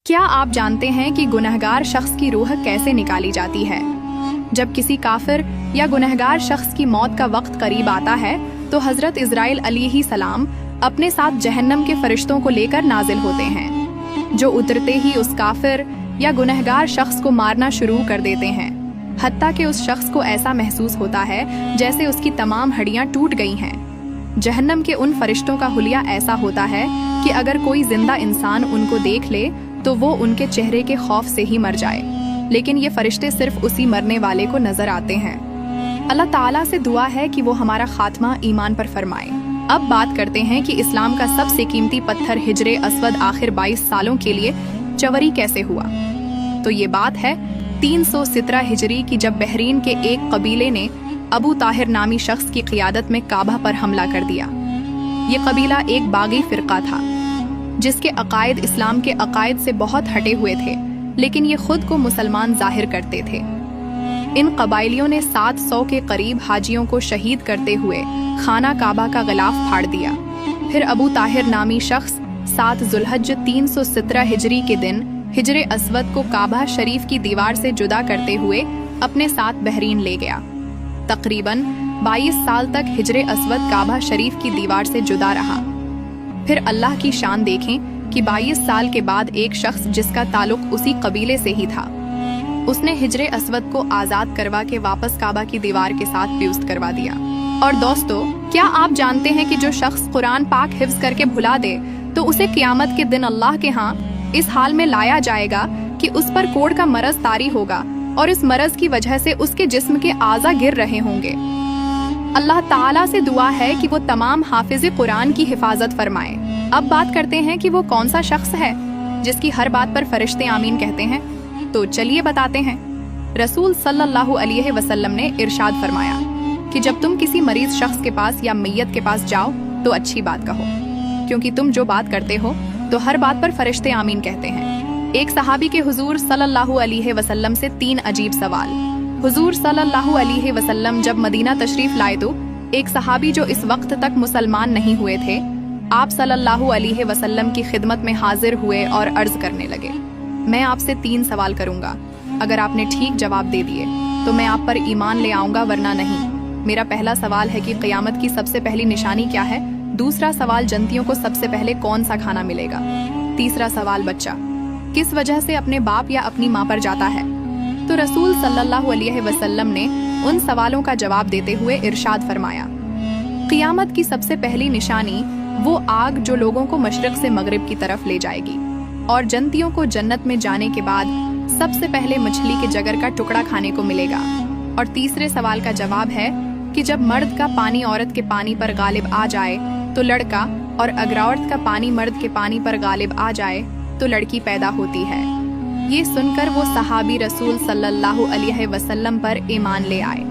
کیا آپ جانتے ہیں کہ گنہگار شخص کی روح کیسے نکالی جاتی ہے؟ جب کسی کافر یا گنہگار شخص کی موت کا وقت قریب آتا ہے تو حضرت عزرائیل علیہ السلام اپنے ساتھ جہنم کے فرشتوں کو لے کر نازل ہوتے ہیں، جو اترتے ہی اس کافر یا گنہگار شخص کو مارنا شروع کر دیتے ہیں، حتیٰ کہ اس شخص کو ایسا محسوس ہوتا ہے جیسے اس کی تمام ہڈیاں ٹوٹ گئی ہیں۔ جہنم کے ان فرشتوں کا حلیہ ایسا ہوتا ہے کہ اگر کوئی زندہ انسان ان کو دیکھ لے تو وہ ان کے چہرے کے خوف سے ہی مر جائے، لیکن یہ فرشتے صرف اسی مرنے والے کو نظر آتے ہیں۔ اللہ تعالیٰ سے دعا ہے کہ وہ ہمارا خاتمہ ایمان پر فرمائے۔ اب بات کرتے ہیں کہ اسلام کا سب سے قیمتی پتھر حجر اسود آخر 22 سالوں کے لیے چوری کیسے ہوا؟ تو یہ بات ہے 317 ہجری کی، جب بحرین کے ایک قبیلے نے ابو طاہر نامی شخص کی قیادت میں کعبہ پر حملہ کر دیا۔ یہ قبیلہ ایک باغی فرقہ تھا جس کے عقائد اسلام کے عقائد سے بہت ہٹے ہوئے تھے، لیکن یہ خود کو مسلمان ظاہر کرتے تھے۔ ان قبائلیوں نے 700 کے قریب حاجیوں کو شہید کرتے ہوئے خانہ کعبہ کا غلاف پھاڑ دیا۔ پھر ابو طاہر نامی شخص 7 ذوالحج 317 ہجری کے دن حجر اسود کو کعبہ شریف کی دیوار سے جدا کرتے ہوئے اپنے ساتھ بحرین لے گیا۔ تقریباً 22 سال تک حجر اسود کعبہ شریف کی دیوار سے جدا رہا۔ پھر اللہ کی شان دیکھیں کہ 22 سال کے بعد ایک شخص جس کا تعلق اسی قبیلے سے ہی تھا، اس نے حجر اسود کو آزاد کروا کے واپس کعبہ کی دیوار کے ساتھ پیوست کروا دیا۔ اور دوستو، کیا آپ جانتے ہیں کہ جو شخص قرآن پاک حفظ کر کے بھلا دے تو اسے قیامت کے دن اللہ کے ہاں اس حال میں لایا جائے گا کہ اس پر کوڑ کا مرض طاری ہوگا اور اس مرض کی وجہ سے اس کے جسم کے اعضاء گر رہے ہوں گے۔ اللہ تعالیٰ سے دعا ہے کہ وہ تمام حافظ قرآن کی حفاظت فرمائے۔ اب بات کرتے ہیں کہ وہ کون سا شخص ہے جس کی ہر بات پر فرشتے آمین کہتے ہیں۔ تو چلیے بتاتے ہیں۔ رسول صلی اللہ علیہ وسلم نے ارشاد فرمایا کہ جب تم کسی مریض شخص کے پاس یا میت کے پاس جاؤ تو اچھی بات کہو، کیونکہ تم جو بات کرتے ہو تو ہر بات پر فرشتے آمین کہتے ہیں۔ ایک صحابی کے حضور صلی اللہ علیہ وسلم سے 3 عجیب سوال۔ حضور صلی اللہ علیہ وسلم جب مدینہ تشریف لائے تو ایک صحابی جو اس وقت تک مسلمان نہیں ہوئے تھے، آپ صلی اللہ علیہ وسلم کی خدمت میں حاضر ہوئے اور عرض کرنے لگے، میں آپ سے 3 سوال کروں گا، اگر آپ نے ٹھیک جواب دے دیے تو میں آپ پر ایمان لے آؤں گا، ورنہ نہیں۔ میرا پہلا سوال ہے کہ قیامت کی سب سے پہلی نشانی کیا ہے؟ دوسرا سوال، جنتیوں کو سب سے پہلے کون سا کھانا ملے گا؟ تیسرا سوال، بچہ کس وجہ سے اپنے باپ یا اپنی ماں پر جاتا ہے؟ تو رسول صلی اللہ علیہ وسلم نے ان سوالوں کا جواب دیتے ہوئے ارشاد فرمایا، قیامت کی سب سے پہلی نشانی وہ آگ جو لوگوں کو مشرق سے مغرب کی طرف لے جائے گی، اور جنتیوں کو جنت میں جانے کے بعد سب سے پہلے مچھلی کے جگر کا ٹکڑا کھانے کو ملے گا۔ اور تیسرے سوال کا جواب ہے کہ جب مرد کا پانی عورت کے پانی پر غالب آ جائے تو لڑکا، اور اگر عورت کا پانی مرد کے پانی پر غالب آ جائے تو لڑکی پیدا ہوتی ہے۔ یہ سن کر وہ صحابی رسول صلی اللہ علیہ وسلم پر ایمان لے آئے۔